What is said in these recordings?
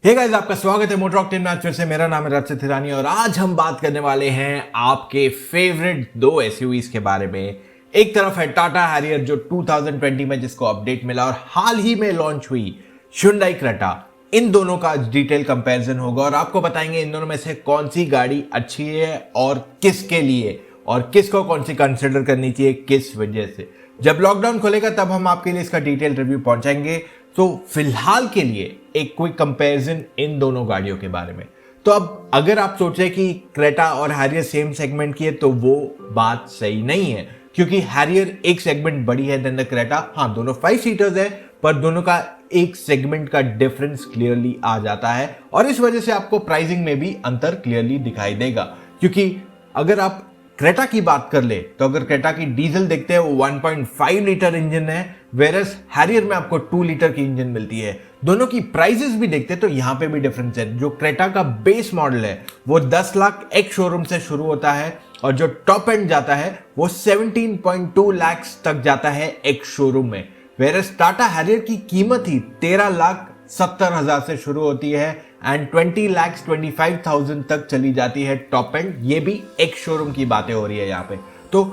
Hey guys, आपका स्वागत है मोटर ऑक्टेन में। आज फिर से मेरा नाम है रचित हिरानी और आज हम बात करने वाले हैं आपके फेवरेट दो एसयूवीज के बारे में। एक तरफ है टाटा हैरियर जो 2020 में जिसको अपडेट मिला और हाल ही में लॉन्च हुई Hyundai क्रेटा। इन दोनों का डिटेल कंपैरिजन होगा और आपको बताएंगे इन दोनों में से कौन सी गाड़ी अच्छी है और किसके लिए और किसको कौन सी कंसिडर करनी चाहिए किस वजह से। जब लॉकडाउन खुलेगा तब हम आपके लिए इसका डिटेल रिव्यू पहुंचाएंगे। तो फिलहाल के लिए एक क्विक कंपैरिजन इन दोनों गाड़ियों के बारे में। तो अब अगर आप सोच रहे कि क्रेटा और हैरियर सेम सेगमेंट की है तो वो बात सही नहीं है, क्योंकि हैरियर एक सेगमेंट बड़ी है देन द क्रेटा। हाँ, दोनों 5 सीटर्स है पर दोनों का एक सेगमेंट का डिफरेंस क्लियरली आ जाता है और इस वजह से आपको प्राइसिंग में भी अंतर क्लियरली दिखाई देगा। क्योंकि अगर आप क्रेटा की बात कर ले तो अगर क्रेटा की डीजल देखते हैं वो 1.5 लीटर इंजन है, वेरस हैरियर में आपको 2 लीटर की इंजन मिलती है। दोनों की प्राइसेस भी देखते हैं तो यहां पे भी डिफरेंस है। जो क्रेटा का बेस मॉडल है वो 10 लाख एक शोरूम से शुरू होता है और जो टॉप एंड जाता है वो 17.2 लाख तक जाता है एक शोरूम में। वेरस टाटा हैरियर की कीमत ही 13,70,000 से शुरू होती है एंड 20,25,000 तक चली जाती है टॉप एंड। ये भी एक शोरूम की बातें हो रही है यहाँ पे। तो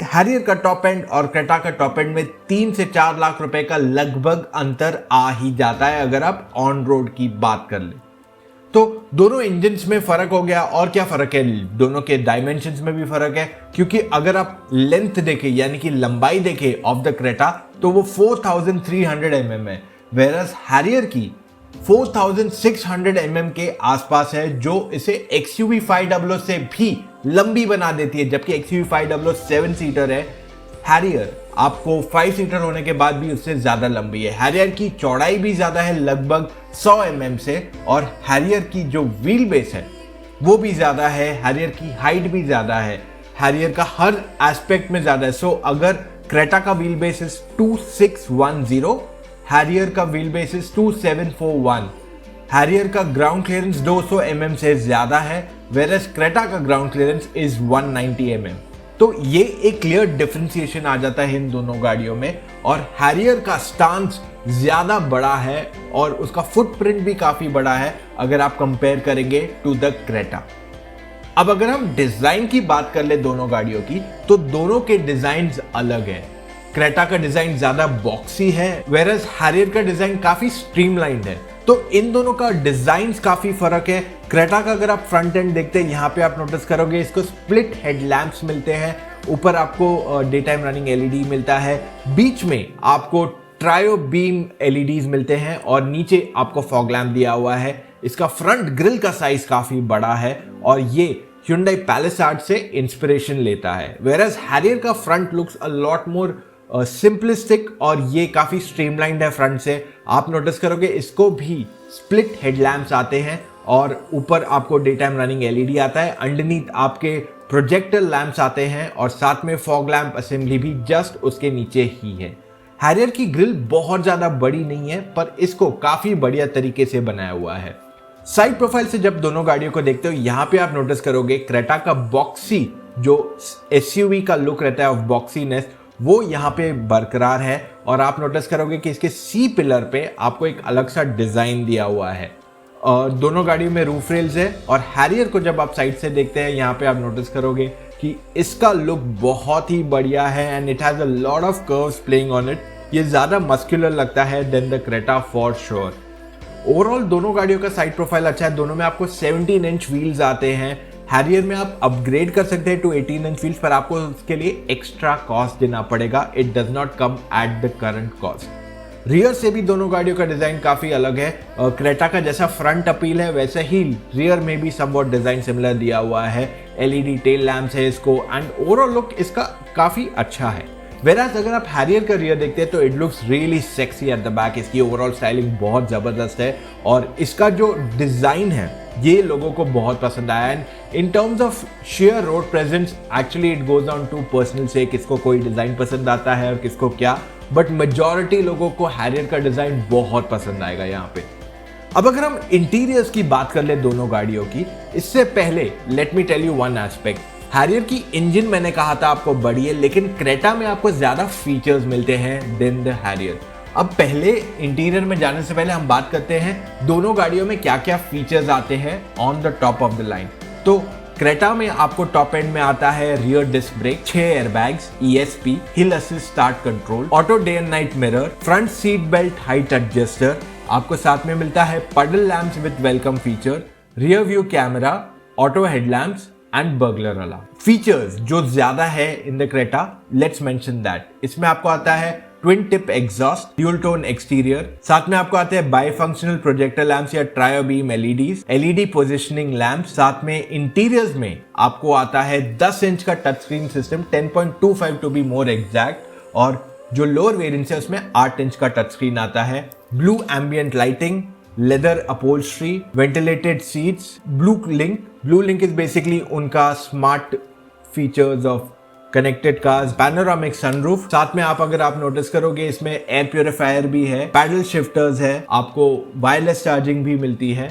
हैरियर का टॉप एंड और क्रेटा का टॉप एंड में 3 से 4 लाख रुपए का लगभग अंतर आ ही जाता है अगर आप ऑन रोड की बात कर ले तो। दोनों इंजन्स में फर्क हो गया। और क्या फर्क है? दोनों के डायमेंशंस में भी फर्क है, क्योंकि अगर आप लेंथ देखें यानी कि लंबाई देखें ऑफ द क्रेटा तो वो 4300 mm है, वेरस हैरियर की 4600 mm के आसपास है, जो इसे XUV 500 से भी लंबी बना देती है। जबकि XUV 500 7 सीटर है, हैरियर आपको 5 सीटर होने के बाद भी उससे ज्यादा लंबी है। हैरियर की चौड़ाई भी ज्यादा है लगभग 100 mm से और हैरियर की जो व्हील बेस है वो भी ज्यादा है, हैरियर की हाइट भी ज्यादा है, हैरियर का हर एस्पेक्ट में ज्यादा है। सो अगर क्रेटा का व्हील बेस इज 2610, हैरियर का व्हील बेस इज 2741। हैरियर का ग्राउंड क्लियरेंस 200 mm से ज्यादा है, वेरस क्रेटा का ग्राउंड क्लियरेंस इज 190 mm। तो ये एक क्लियर डिफरेंशिएशन आ जाता है इन दोनों गाड़ियों में। और हैरियर का स्टांस ज्यादा बड़ा है और उसका फुटप्रिंट भी काफी बड़ा है अगर आप कंपेयर करेंगे टू द क्रेटा। अब अगर हम डिजाइन की बात कर ले दोनों गाड़ियों की तो दोनों के डिजाइन अलग है। क्रेटा का डिजाइन ज्यादा बॉक्सी है, वेरस हैरियर का डिजाइन काफी स्ट्रीमलाइंड है। तो इन दोनों का डिजाइन काफी फर्क है। क्रेटा का अगर आप फ्रंट एंड देखते हैं यहाँ पे आप नोटिस करोगे इसको स्प्लिट हेडलैम्प्स मिलते हैं। ऊपर आपको डे टाइम रनिंग एलईडी मिलता है, बीच में आपको ट्रायो बीम एलईडीज मिलते हैं और नीचे आपको फॉग लैम्प दिया हुआ है। इसका फ्रंट ग्रिल का साइज काफी बड़ा है और ये Hyundai Palisade से इंस्पिरेशन लेता है। वेरस हैरियर का front looks a lot more simplistic और ये काफी स्ट्रीमलाइंड है फ्रंट से। आप नोटिस करोगे इसको भी स्प्लिट हेडलैम्प्स आते हैं और ऊपर आपको डे टाइम रनिंग एलईडी आता है, अंडरनीथ आपके प्रोजेक्टर लैंप्स आते हैं और साथ में फॉग लैम्प असेंबली भी जस्ट उसके नीचे ही है। हैरियर की ग्रिल बहुत ज्यादा बड़ी नहीं है पर इसको काफी बढ़िया तरीके से बनाया हुआ है। साइड प्रोफाइल से जब दोनों गाड़ियों को देखते हो यहाँ पे आप नोटिस करोगे क्रेटा का बॉक्सी जो एसयूवी का लुक रहता है ऑफ बॉक्सीनेस वो यहाँ पे बरकरार है और आप नोटिस करोगे कि इसके सी पिलर पे आपको एक अलग सा डिजाइन दिया हुआ है। और दोनों गाड़ियों में रूफ रेल्स है और हैरियर को जब आप साइड से देखते हैं यहाँ पे आप नोटिस करोगे कि इसका लुक बहुत ही बढ़िया है and it has a lot of curves playing on it. ये ज्यादा मस्कुलर लगता है then the Creta for sure. Overall दोनों गाड़ियों का साइड प्रोफाइल अच्छा है। दोनों में आपको 17 इंच व्हील्स आते हैं। हैरियर में आप अपग्रेड कर सकते हैं टू 18 इंच व्हील्स पर आपको उसके लिए एक्स्ट्रा कॉस्ट देना पड़ेगा। It does not come at the current cost. Rear से भी दोनों गाड़ियों का डिजाइन काफी अलग है। क्रेटा का जैसा फ्रंट अपील है वैसे ही रियर में भी समवॉट डिजाइन सिमिलर दिया हुआ है। एलईडी टेल लैम्प्स है इसको एंड ओवरऑल लुक इसका काफी अच्छा है। वेराज अगर आप हैरियर का रियर देखते हैं तो it looks really sexy at the back. इसकी ओवरऑल स्टाइलिंग बहुत जबरदस्त है और इसका जो डिजाइन है ये लोगों को बहुत पसंद आया। And in terms of share road presence actually it goes on to personal से किसको कोई डिजाइन पसंद आता है और किसको क्या, बट मेजॉरिटी लोगों को हैरियर का डिजाइन बहुत पसंद आएगा यहाँ पे। अब अगर हम इंटीरियर्स की बात कर ले दोनों गाड़ियों की, इससे पहले let me tell you one aspect. Harrier की इंजन मैंने कहा था आपको बड़ी है, लेकिन क्रेटा में आपको ज्यादा फीचर्स मिलते हैं देन द हैरियर। अब पहले इंटीरियर में जाने से पहले हम बात करते हैं दोनों गाड़ियों में क्या क्या फीचर्स आते हैं on the top of the line. तो क्रेटा में आपको टॉप एंड में आता है rear disc brake, 6 airbags, ESP, hill assist start control, auto day and night mirror, front seat belt height adjuster, आपको साथ में मिलता है puddle lamps with welcome feature, rear view camera, auto headlamps and burglar alarm. Features जो ज्यादा है in the Creta, let's mention that. इसमें आपको आता है twin tip exhaust, dual tone exterior, साथ में आपको आते हैं बाई फंक्शनल प्रोजेक्टर लैंप्स या trio beam LEDs, LED positioning lamp, साथ में इंटीरियर्स में आपको आता है 10 इंच का touch screen system, 10.25 to be more exact, और जो लोअर वेरिएंट है उसमें 8 इंच का टच स्क्रीन आता है। Blue ambient lighting, leather upholstery, ventilated seats, Blue Link is basically उनका smart features of connected cars, panoramic sunroof, साथ में अगर आप नोटिस करोगे इसमें एयर प्यूरिफायर भी है, पैडल शिफ्टर्स है, आपको वायरलेस चार्जिंग भी मिलती है।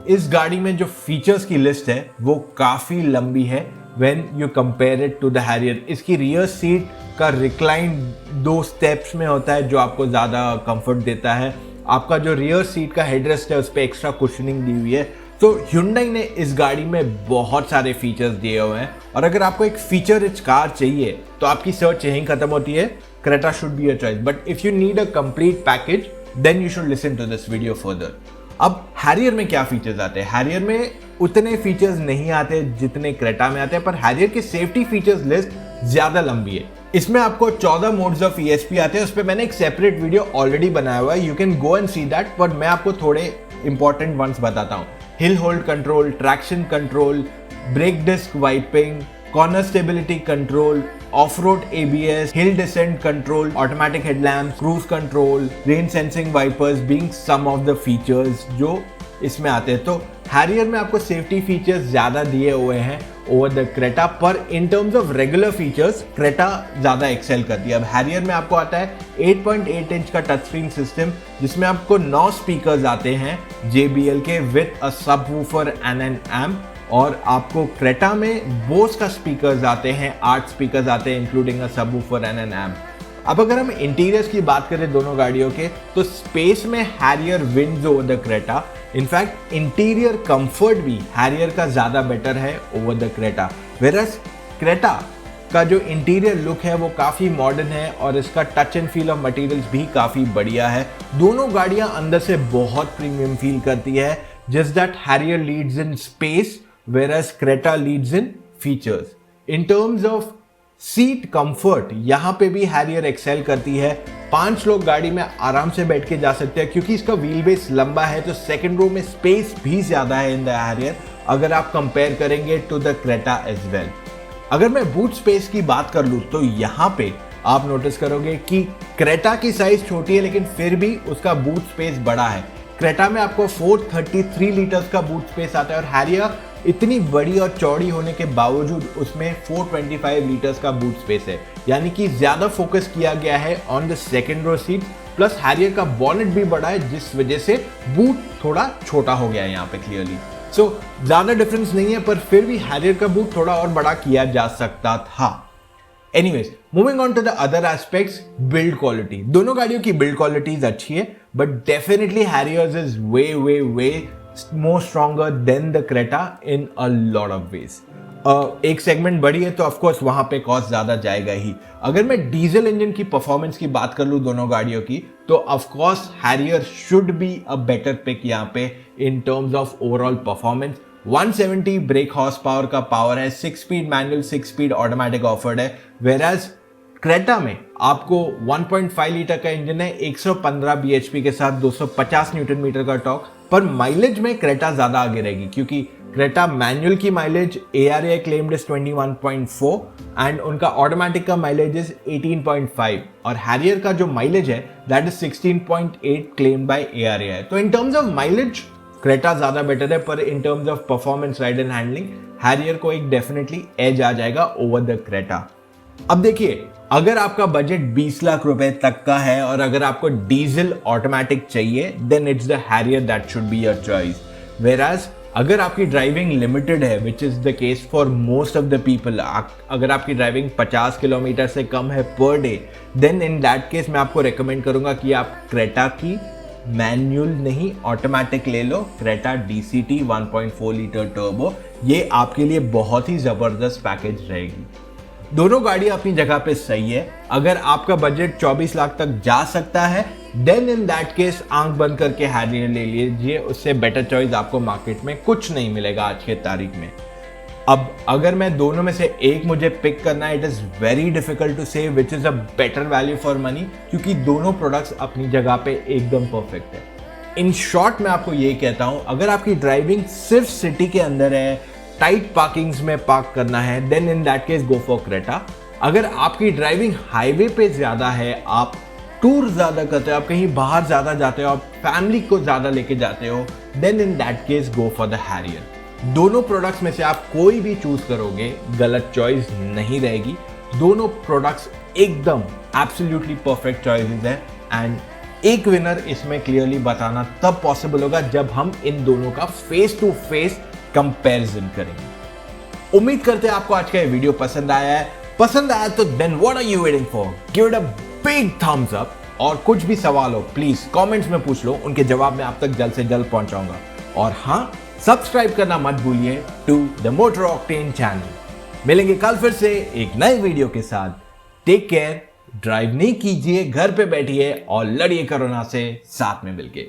इस गाड़ी में जो फीचर्स की लिस्ट है वो काफी लंबी है when you compare it to the Harrier. इसकी रियर सीट का रिक्लाइन 2 स्टेप्स में होता है जो आपको ज्यादा कंफर्ट देता है। आपका जो रियर सीट का हेडरेस्ट है उस पर एक्स्ट्रा कुशनिंग दी हुई है। तो Hyundai ने इस गाड़ी में बहुत सारे फीचर्स दिए हुए हैं, और अगर आपको एक फीचर रिच कार चाहिए तो आपकी सर्च यहीं खत्म होती है, Creta should be your choice. But if you need a complete package then you should listen to this video further. अब हैरियर में क्या फीचर्स आते हैं? हैरियर में उतने फीचर्स नहीं आते जितने क्रेटा में आते हैं, पर हैरियर की सेफ्टी फीचर्स लिस्ट ज्यादा लंबी है। इसमें आपको 14 मोड्स ऑफ ESP आते हैं, उस पर मैंने एक सेपरेट वीडियो ऑलरेडी बनाया हुआ है, you can go and see that, but मैं आपको थोड़े इंपॉर्टेंट वंस बताता हूँ। Hill hold control, traction control, brake disc wiping, corner stability control, off road ABS, hill descent control, automatic headlamp, cruise control, rain sensing wipers being some of the features जो इसमें आते हैं। तो Harrier में आपको safety features ज्यादा दिए हुए हैं ओवर द क्रेटा, पर इन terms of regular features Creta ज्यादा एक्सेल करती है। अब हैरियर में आपको आता है 8.8 इंच का टच स्क्रीन सिस्टम जिसमें आपको 9 स्पीकर्स आते हैं JBL के with a subwoofer and an amp, और आपको क्रेटा में बोस का स्पीकर्स आते हैं, 8 स्पीकर्स आते हैं including a subwoofer and an amp. अब अगर हम इंटीरियर्स की बात करें दोनों गाड़ियों के, तो स्पेस में Harrier wins over the Creta. In fact interior comfort भी हैरियर का ज्यादा बेटर है over the Creta, versus Creta का जो इंटीरियर लुक है वो काफी मॉडर्न है और इसका touch and feel of materials भी काफी बढ़िया है। दोनों गाड़ियां अंदर से बहुत प्रीमियम फील करती है, just that Harrier leads in space versus Creta leads in features. In terms of seat comfort यहाँ पे भी हैरियर एक्सेल करती है। 5 लोग गाड़ी में आराम से बैठ के जा सकते हैं, क्योंकि इसका व्हील बेस लंबा है तो सेकंड रो में स्पेस भी ज्यादा है इन द हैरियर अगर आप कंपेयर करेंगे to the Creta as well. अगर मैं बूट स्पेस की बात कर लूं तो यहाँ पे आप नोटिस करोगे कि क्रेटा की साइज छोटी है लेकिन फिर भी उसका बूट स्पेस बड़ा है। क्रेटा में आपको 433 लीटर्स का बूट स्पेस आता है और हैरियर इतनी बड़ी और चौड़ी होने के बावजूद उसमें 425 लीटर्स का बूट स्पेस है, यानी कि ज्यादा फोकस किया गया है on the second row seat. Plus Harrier का बॉनेट भी बड़ा है जिस वजह से बूट थोड़ा छोटा हो गया है यहाँ पे क्लियरली। सो ज्यादा डिफरेंस नहीं है, पर फिर भी हैरियर का बूट थोड़ा और बड़ा किया जा सकता था। Anyways, moving on to the other aspects, build quality. दोनों गाड़ियों की बिल्ड क्वालिटीज अच्छी है, but definitely Harrier's is way more stronger than the Creta in a lot of ways. एक सेगमेंट बड़ी है तो ऑफ कोर्स वहां पे कॉस्ट ज्यादा जाएगा ही। अगर मैं डीजल इंजन की परफॉर्मेंस की बात कर लूं दोनों गाड़ियों की, तो of course Harrier should be a better pick यहाँ पे in terms of overall performance. 170 brake horse power का पावर है, 6 speed manual 6 speed automatic offered है, वेराज क्रेटा में आपको 1.5 लीटर का इंजन है, 115 bhp के साथ 250 न्यूटन मीटर का टॉर्क, पर माइलेज में क्रेटा ज्यादा आगे रहेगी क्योंकि क्रेटा मैनुअल की mileage ARAI claimed is 21.4 and उनका ऑटोमेटिक का माइलेज इज 18.5 और हैरियर का जो माइलेज है that is 16.8 claimed by ARAI। तो इन टर्म्स ऑफ माइलेज क्रेटा ज्यादा बेटर है, पर इन terms of performance, ride and handling Harrier को एक डेफिनेटली एज आ जाएगा ओवर द क्रेटा। अब देखिए, अगर आपका बजट 20 लाख रुपए तक का है और अगर आपको डीजल ऑटोमेटिक चाहिए then it's the Harrier that should be your choice, whereas अगर आपकी ड्राइविंग लिमिटेड है, which is the case for most of the people, अगर आपकी ड्राइविंग 50 किलोमीटर से कम है per day, then in that case मैं आपको रेकमेंड करूंगा कि आप क्रेटा की मैनुअल नहीं ऑटोमेटिक ले लो, क्रेटा DCT 1.4 लीटर टर्बो। ये आपके लिए बहुत ही ज़बरदस्त पैकेज रहेगी। दोनों गाड़ी अपनी जगह पे सही है। अगर आपका बजट 24 लाख तक जा सकता है, देन इन दैट केस आंख बंद करके हैरियर ले लीजिए। उससे बेटर चॉइस आपको मार्केट में कुछ नहीं मिलेगा आज के तारीख में। अब अगर मैं दोनों में से एक मुझे पिक करना है, it is very difficult to say which is a better value for money, क्योंकि दोनों प्रोडक्ट्स अपनी जगह पे एकदम परफेक्ट है। इन शॉर्ट मैं आपको ये कहता हूँ, अगर आपकी ड्राइविंग सिर्फ सिटी के अंदर है, टाइट पार्किंग्स में पार्क करना है, then in that case go for Creta. अगर आपकी ड्राइविंग हाईवे पे ज़्यादा है, आप टूर ज़्यादा करते हो, आप कहीं बाहर ज़्यादा जाते हो, आप फैमिली को ज़्यादा लेके जाते हो, then in that case go for the Harrier. दोनों प्रोडक्ट्स में से आप कोई भी चूज करोगे, गलत चॉइस नहीं रहेगी। दोनों प्रोडक्ट्स एकदम एब्सोल्युटली परफेक्ट चॉइसेस हैं एंड एक विनर इसमें क्लियरली बताना तब पॉसिबल होगा जब हम इन दोनों का फेस टू फेस कंपैरिजन करेंगे। उम्मीद करते हैं आपको आज का ये वीडियो पसंद आया है। पसंद आया तो then what are you waiting for? Give it a big thumbs up. और कुछ भी सवाल हो प्लीज कमेंट्स में पूछ लो, उनके जवाब मैं आप तक जल्द से जल्द पहुंचाऊंगा। और हाँ, सब्सक्राइब करना मत भूलिए to the Motor Octane channel. मिलेंगे कल फिर से एक नए वीडियो के साथ। टेक केयर, ड्राइव नहीं कीजिए, घर पे बैठिए और लड़िए कोरोना से साथ में मिलके।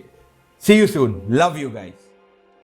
See you soon, love you guys.